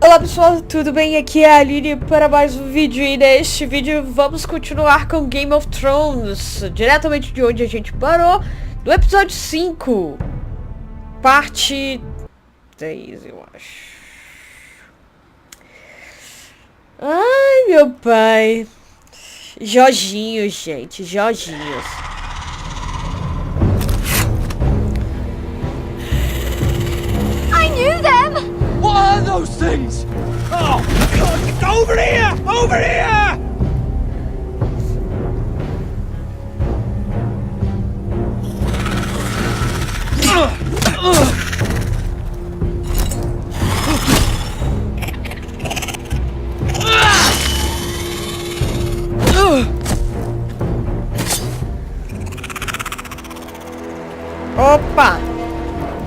Olá pessoal, tudo bem? Aqui é a Aline para mais um vídeo e neste vídeo vamos continuar com Game of Thrones, diretamente de onde a gente parou, do episódio 5, parte 10, eu acho. Ai, meu pai. Jorginhos, gente, Jorginhos. I knew them! What are those things? Oh, God, over here! Over here! Opa!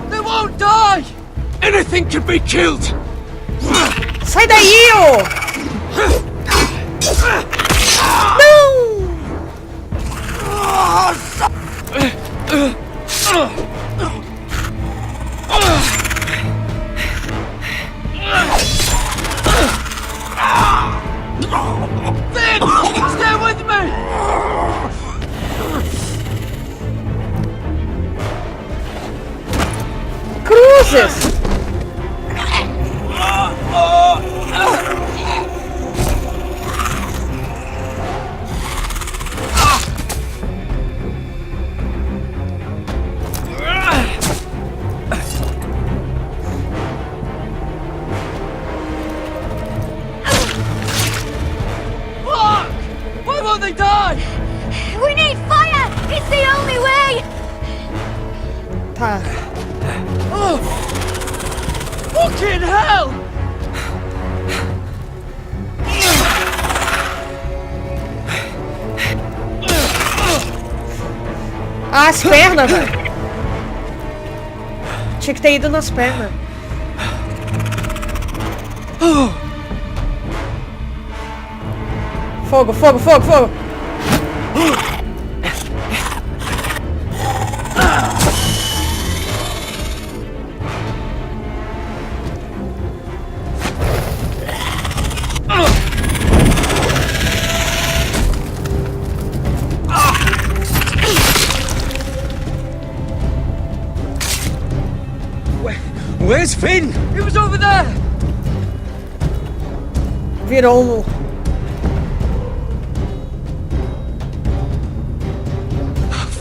They won't die! Anything can be killed! Sai daí, ô! Não! Finn! Stay with me! Cruzes! Why won't they die? We need fire! It's the only way! Tá. Oh! Fucking hell! Ah, as pernas, velho. Tinha que ter ido nas pernas. Fogo, fogo, fogo, fogo! Where's Finn? He was over there! Virou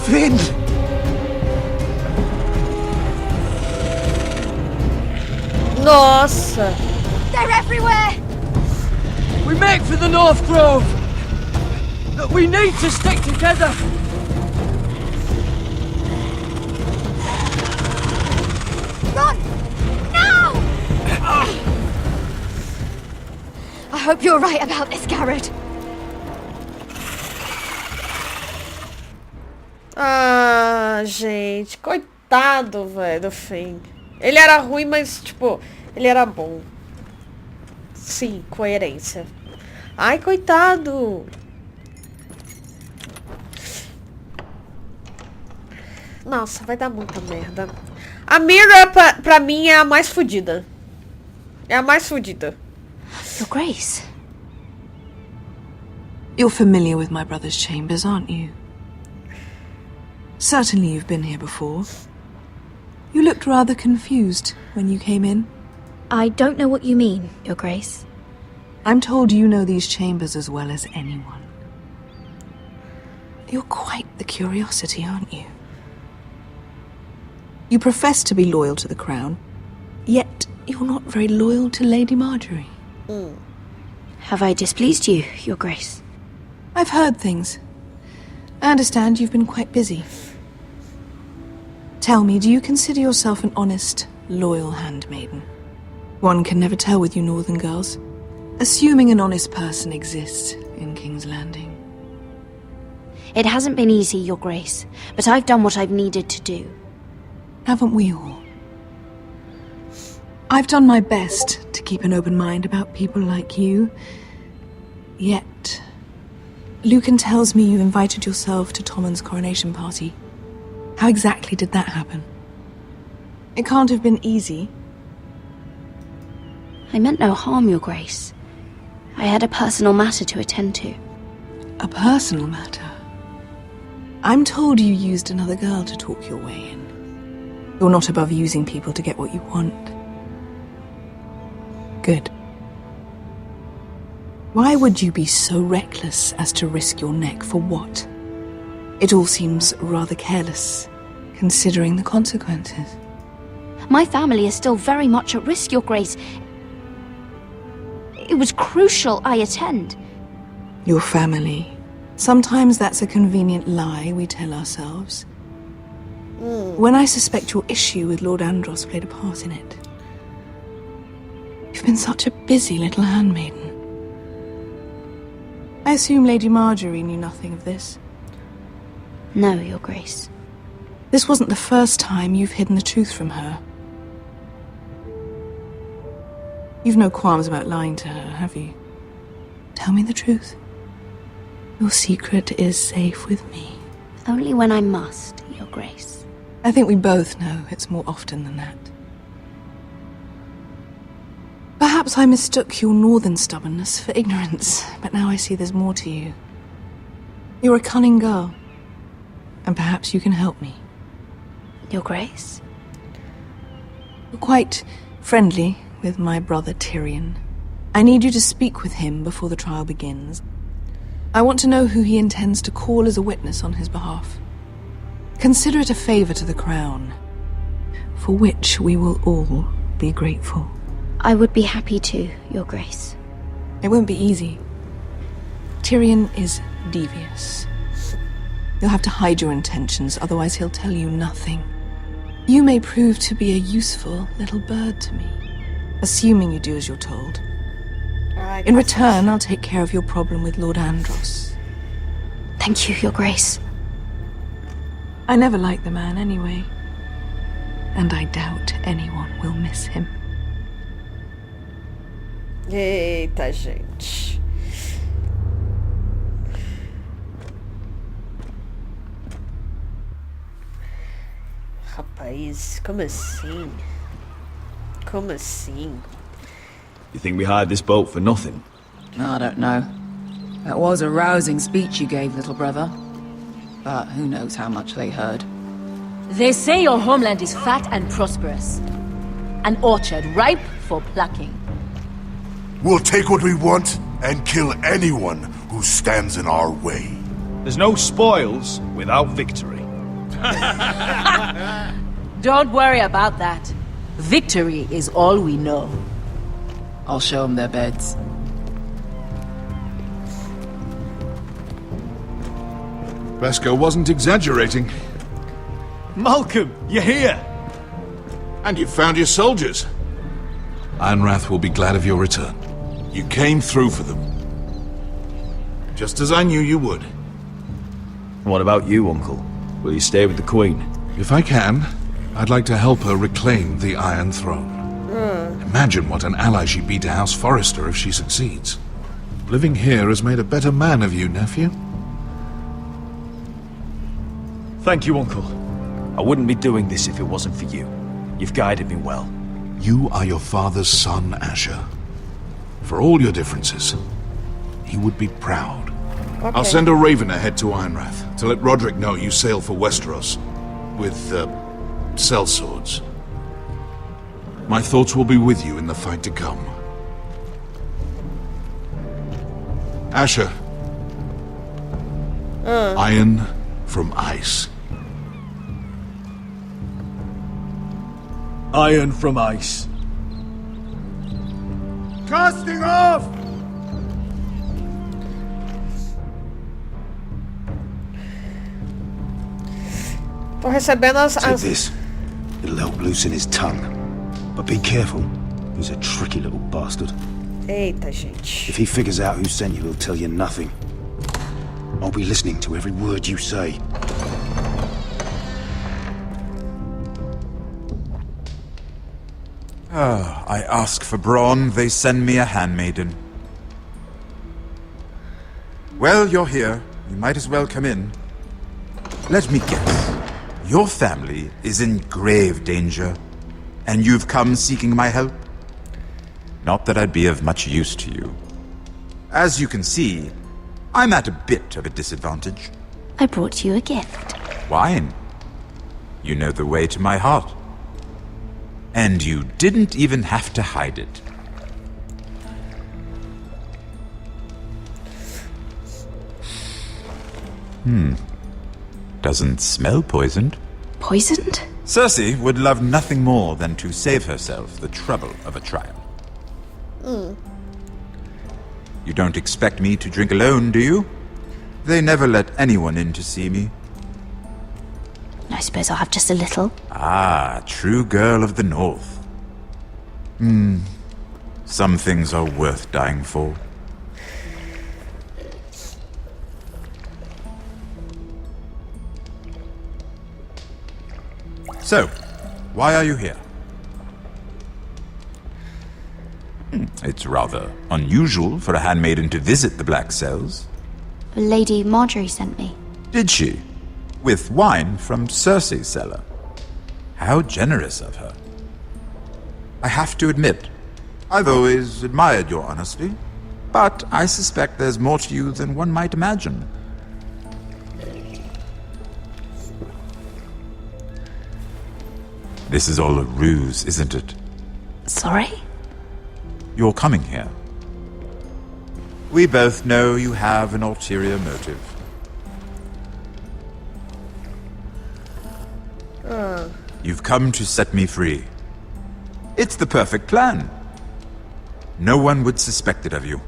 Finn! Nossa! They're everywhere! We make for the North Grove! We need to stick together! Run! Now! I hope you're right about this, Garrett. Ah, gente, coitado, velho, do Finn. Ele era ruim, mas, tipo, ele era bom. Sim, coerência. Ai, coitado. Nossa, vai dar muita merda. A Mira, pra mim, é a mais fodida. É a mais fodida. Your Grace. You're familiar with my brother's chambers, aren't you? Certainly you've been here before. You looked rather confused when you came in. I don't know what you mean, Your Grace. I'm told you know these chambers as well as anyone. You're quite the curiosity, aren't you? You profess to be loyal to the crown, yet you're not very loyal to Lady Marjorie. Have I displeased you, Your Grace? I've heard things. I understand you've been quite busy. Tell me, do you consider yourself an honest, loyal handmaiden? One can never tell with you northern girls. Assuming an honest person exists in King's Landing. It hasn't been easy, Your Grace, but I've done what I've needed to do. Haven't we all? I've done my best to keep an open mind about people like you. Yet, Lucan tells me you invited yourself to Tommen's coronation party. How exactly did that happen? It can't have been easy. I meant no harm, Your Grace. I had a personal matter to attend to. A personal matter? I'm told you used another girl to talk your way in. You're not above using people to get what you want. Good. Why would you be so reckless as to risk your neck for what? It all seems rather careless, considering the consequences. My family is still very much at risk, Your Grace. It was crucial I attend. Your family. Sometimes that's a convenient lie we tell ourselves. When I suspect your issue with Lord Andros played a part in it. You've been such a busy little handmaiden. I assume Lady Marjorie knew nothing of this. No, Your Grace. This wasn't the first time you've hidden the truth from her. You've no qualms about lying to her, have you? Tell me the truth. Your secret is safe with me. Only when I must, Your Grace. I think we both know it's more often than that. Perhaps I mistook your northern stubbornness for ignorance, but now I see there's more to you. You're a cunning girl, and perhaps you can help me. Your Grace? You're quite friendly with my brother Tyrion. I need you to speak with him before the trial begins. I want to know who he intends to call as a witness on his behalf. Consider it a favor to the crown, for which we will all be grateful. I would be happy to, Your Grace. It won't be easy. Tyrion is devious. You'll have to hide your intentions, otherwise he'll tell you nothing. You may prove to be a useful little bird to me, assuming you do as you're told. In return, I'll take care of your problem with Lord Andros. Thank you, Your Grace. I never liked the man anyway, and I doubt anyone will miss him. Eita, gente. Rapaz, como assim? Como assim? You think we hired this boat for nothing? I don't know. That was a rousing speech you gave, little brother. But who knows how much they heard. They say your homeland is fat and prosperous. An orchard ripe for plucking. We'll take what we want and kill anyone who stands in our way. There's no spoils without victory. Don't worry about that. Victory is all we know. I'll show them their beds. Vesco wasn't exaggerating. Malcolm, you're here! And you found your soldiers. Ironrath will be glad of your return. You came through for them. Just as I knew you would. What about you, Uncle? Will you stay with the Queen? If I can, I'd like to help her reclaim the Iron Throne. Imagine what an ally she'd be to House Forrester if she succeeds. Living here has made a better man of you, nephew. Thank you, Uncle. I wouldn't be doing this if it wasn't for you. You've guided me well. You are your father's son, Asher. For all your differences, he would be proud. Okay. I'll send a raven ahead to Ironrath to let Roderick know you sail for Westeros with, sellswords. My thoughts will be with you in the fight to come. Asher. Iron from ice. Iron from ice. Casting off! Tô recebendo Take this. It'll help loosen his tongue. But be careful. He's a tricky little bastard. Eita, gente. If he figures out who sent you, he'll tell you nothing. I'll be listening to every word you say. I ask for brawn, they send me a handmaiden. Well, you're here. You might as well come in. Let me guess. Your family is in grave danger, and you've come seeking my help? Not that I'd be of much use to you. As you can see, I'm at a bit of a disadvantage. I brought you a gift. Wine. You know the way to my heart. And you didn't even have to hide it. Doesn't smell poisoned. Poisoned? Cersei would love nothing more than to save herself the trouble of a trial. You don't expect me to drink alone, do you? They never let anyone in to see me. I suppose I'll have just a little. Ah, true girl of the North. Some things are worth dying for. So, why are you here? It's rather unusual for a handmaiden to visit the Black Cells. Lady Marjorie sent me. Did she? With wine from Cersei's cellar. How generous of her. I have to admit, I've always admired your honesty, but I suspect there's more to you than one might imagine. This is all a ruse, isn't it? Sorry? You're coming here. We both know you have an ulterior motive. You've come to set me free. It's the perfect plan. No one would suspect it of you.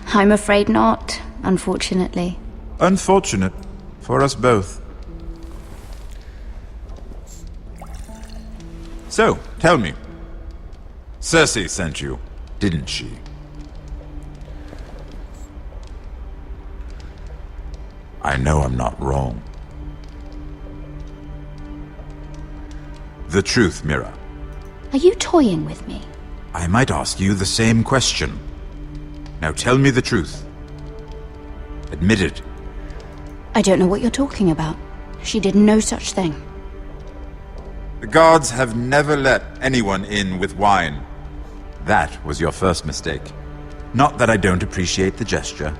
I'm afraid not, unfortunately. Unfortunate for us both. So, tell me. Cersei sent you, didn't she? I know I'm not wrong. The truth, Mira. Are you toying with me? I might ask you the same question. Now tell me the truth. Admit it. I don't know what you're talking about. She did no such thing. The guards have never let anyone in with wine. That was your first mistake. Not that I don't appreciate the gesture.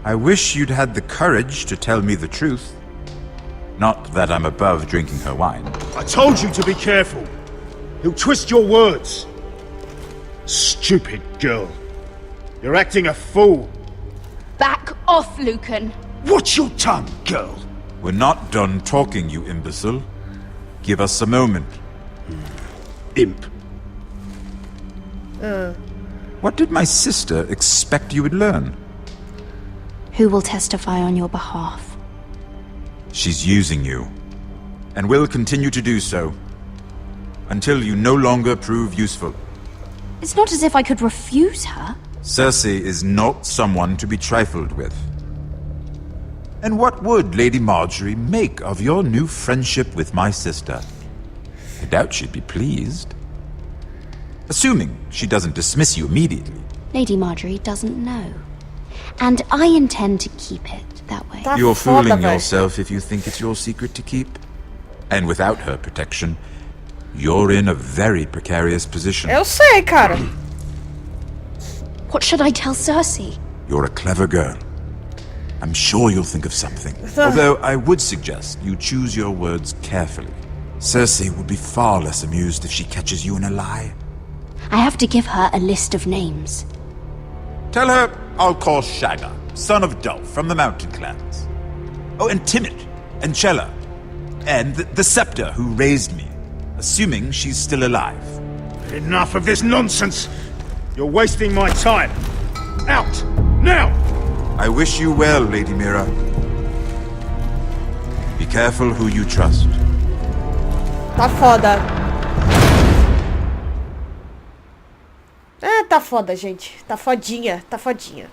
I wish you'd had the courage to tell me the truth. Not that I'm above drinking her wine. I told you to be careful. He'll twist your words. Stupid girl. You're acting a fool. Back off, Lucan. Watch your tongue, girl. We're not done talking, you imbecile. Give us a moment. Imp. What did my sister expect you would learn? Who will testify on your behalf? She's using you, and will continue to do so, until you no longer prove useful. It's not as if I could refuse her. Cersei is not someone to be trifled with. And what would Lady Marjorie make of your new friendship with my sister? I doubt she'd be pleased. Assuming she doesn't dismiss you immediately. Lady Marjorie doesn't know. And I intend to keep it that way. You're fooling yourself if you think it's your secret to keep. And without her protection, you're in a very precarious position. Eu sei, cara. What should I tell Cersei? You're a clever girl. I'm sure you'll think of something. Although I would suggest you choose your words carefully. Cersei would be far less amused if she catches you in a lie. I have to give her a list of names. Tell her I'll call Shagga, son of Dolph from the Mountain Clans. Oh, and Timid, and Chella, and the Scepter who raised me, assuming she's still alive. Enough of this nonsense. You're wasting my time. Out! Now! I wish you well, Lady Mira. Be careful who you trust. Tá foda. Ah, tá foda, gente. Tá fodinha, tá fodinha.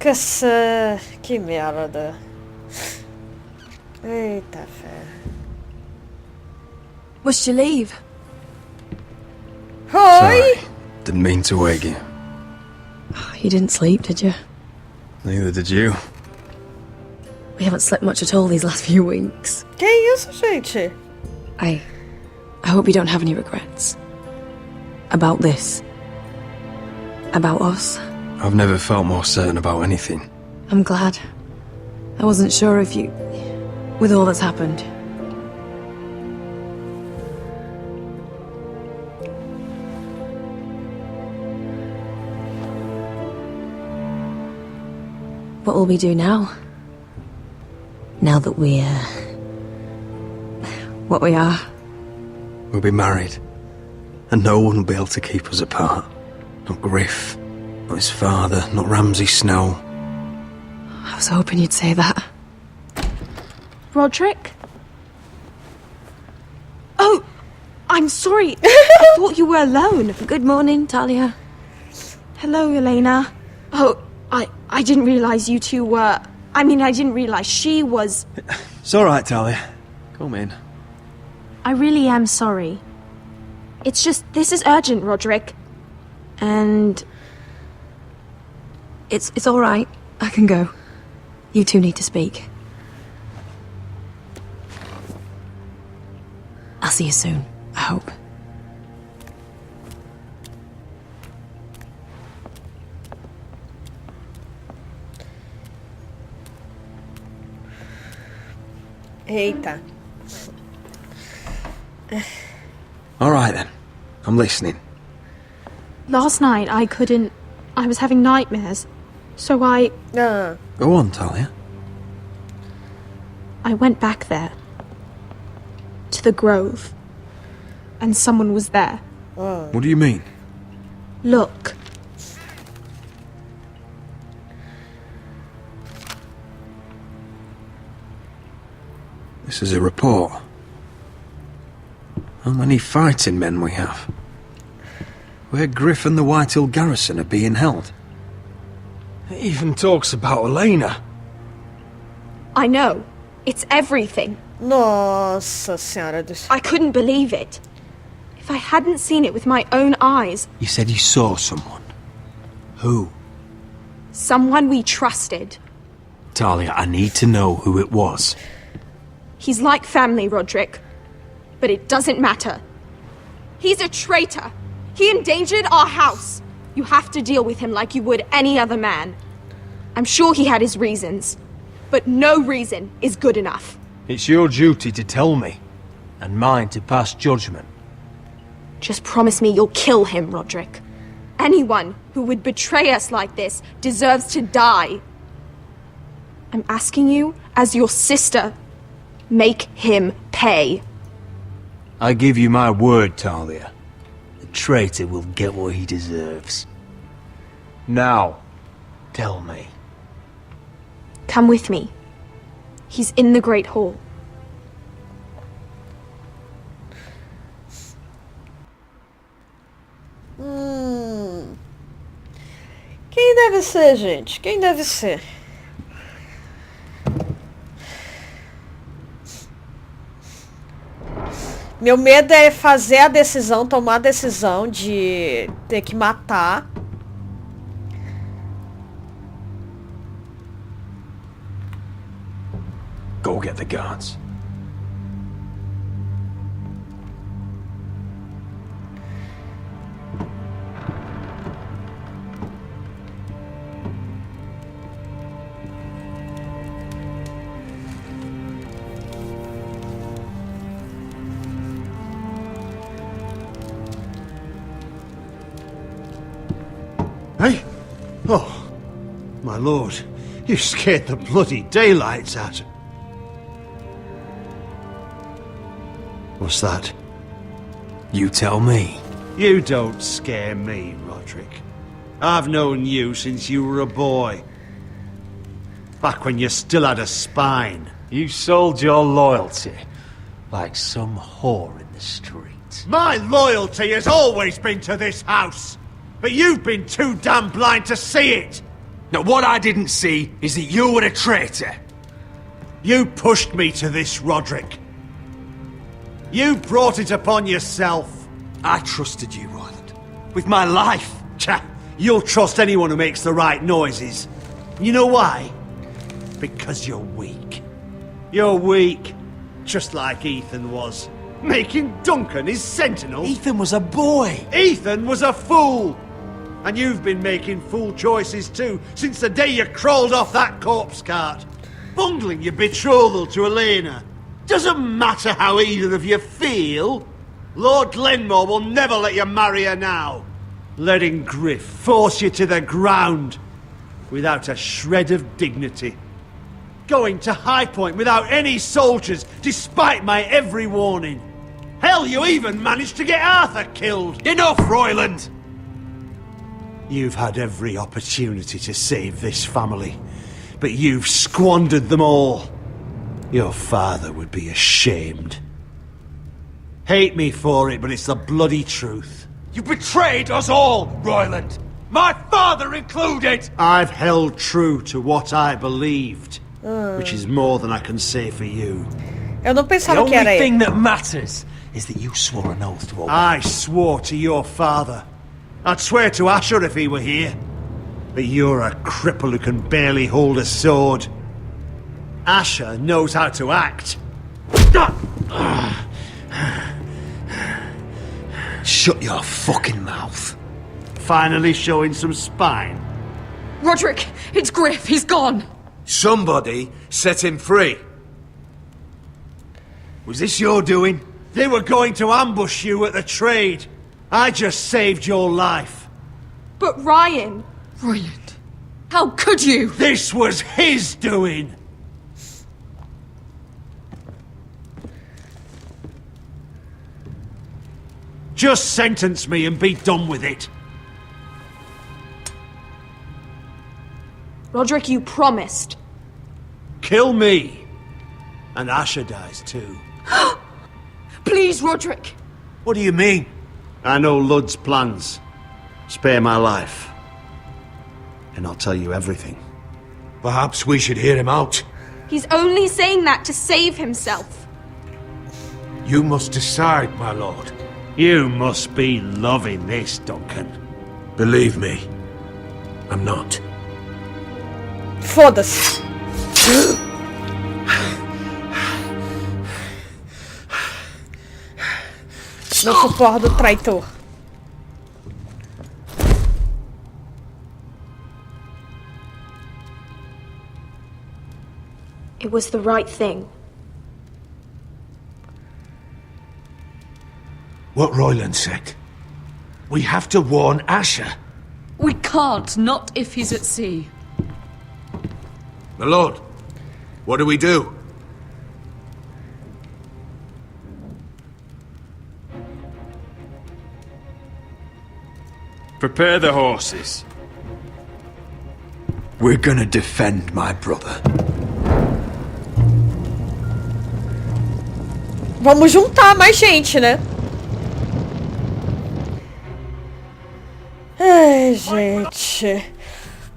Caçada. Que merda. Eita fé. Must you leave? Oi! Sorry. Didn't mean to wake you. You didn't sleep, did you? Neither did you. We haven't slept much at all these last few weeks. Que isso, gente? I hope you don't have any regrets. About this. About us. I've never felt more certain about anything. I'm glad. I wasn't sure if you... with all that's happened. What will we do now? Now that we're... what we are? We'll be married. And no one will be able to keep us apart. Not Griff, not his father, not Ramsay Snow. I was hoping you'd say that. Roderick? Oh, I'm sorry. I thought you were alone. Good morning, Talia. Hello, Elena. Oh, I didn't realize you two were... I mean, I didn't realize she was... It's all right, Talia. Come in. I really am sorry. It's just, this is urgent, Roderick. And... It's all right. I can go. You two need to speak. I'll see you soon, I hope. Eita. All right, then. I'm listening. Last night, I was having nightmares. So I Go on, Talia. went back there. To the grove. And someone was there. What do you mean? Look. This is a report. How many fighting men we have? Where Griff and the Whitehill garrison are being held. It even talks about Elena. I know. It's everything. Nossa senhora do céu. I couldn't believe it. If I hadn't seen it with my own eyes. You said you saw someone. Who? Someone we trusted. Talia, I need to know who it was. He's like family, Roderick. But it doesn't matter. He's a traitor. He endangered our house. You have to deal with him like you would any other man. I'm sure he had his reasons. But no reason is good enough. It's your duty to tell me, and mine to pass judgment. Just promise me you'll kill him, Roderick. Anyone who would betray us like this deserves to die. I'm asking you, as your sister, make him pay. I give you my word, Talia. The traitor will get what he deserves. Now, tell me. Come with me. He's in the Great Hall. Quem deve ser, gente? Quem deve ser? Meu medo é fazer a decisão, tomar a decisão de ter que matar. Go get the guards. Hey? Oh, my lord, you scared the bloody daylights out. What's that? You tell me. You don't scare me, Roderick. I've known you since you were a boy. Back when you still had a spine. You sold your loyalty like some whore in the street. My loyalty has always been to this house. But you've been too damn blind to see it! Now what I didn't see is that you were a traitor. You pushed me to this, Roderick. You brought it upon yourself. I trusted you, Roland. With my life. Cha! You'll trust anyone who makes the right noises. You know why? Because you're weak. You're weak. Just like Ethan was. Making Duncan his sentinel? Ethan was a boy. Ethan was a fool! And you've been making fool choices too, since the day you crawled off that corpse cart. Bungling your betrothal to Elena. Doesn't matter how either of you feel. Lord Glenmore will never let you marry her now. Letting Griff force you to the ground without a shred of dignity. Going to High Point without any soldiers, despite my every warning. Hell, you even managed to get Arthur killed. Enough, Royland! You've had every opportunity to save this family, but you've squandered them all. Your father would be ashamed. Hate me for it, but it's the bloody truth. You betrayed us all, Royland! My father included! I've held true to what I believed, which is more than I can say for you. Eu não The pensava que era only thing ele. that matters is that you swore an oath to obey. I swore to your father. I'd swear to Asher if he were here. But you're a cripple who can barely hold a sword. Asher knows how to act. Shut your fucking mouth. Finally showing some spine. Roderick, it's Griff. He's gone. Somebody set him free. Was this your doing? They were going to ambush you at the trade. I just saved your life. But Ryan... Royland, how could you? This was his doing. Just sentence me and be done with it. Roderick, you promised. Kill me. And Asher dies too. Please, Roderick. What do you mean? I know Ludd's plans. Spare my life. And I'll tell you everything. Perhaps we should hear him out. He's only saying that to save himself. You must decide, my lord. You must be loving this, Duncan. Believe me, I'm not. Foda-se. Não suporto do traidor. It was the right thing. What Royland said. We have to warn Asher. We can't, not if he's at sea. My lord, what do we do? Prepare the horses. We're gonna defend my brother. Vamos juntar mais gente, né? Ai, gente.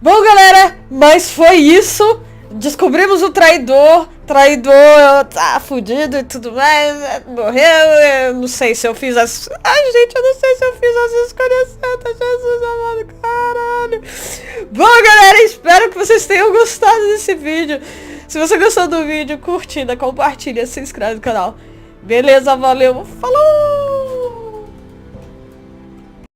Bom, galera, mas foi isso. Descobrimos o traidor. Traidor tá fudido e tudo mais. Morreu. Eu não sei se eu fiz as... Ai, gente, eu não sei se eu fiz as escolhas certas. Jesus amado, caralho. Bom, galera, espero que vocês tenham gostado desse vídeo. Se você gostou do vídeo, curtida, compartilha, se inscreve no canal. Beleza, valeu, falou!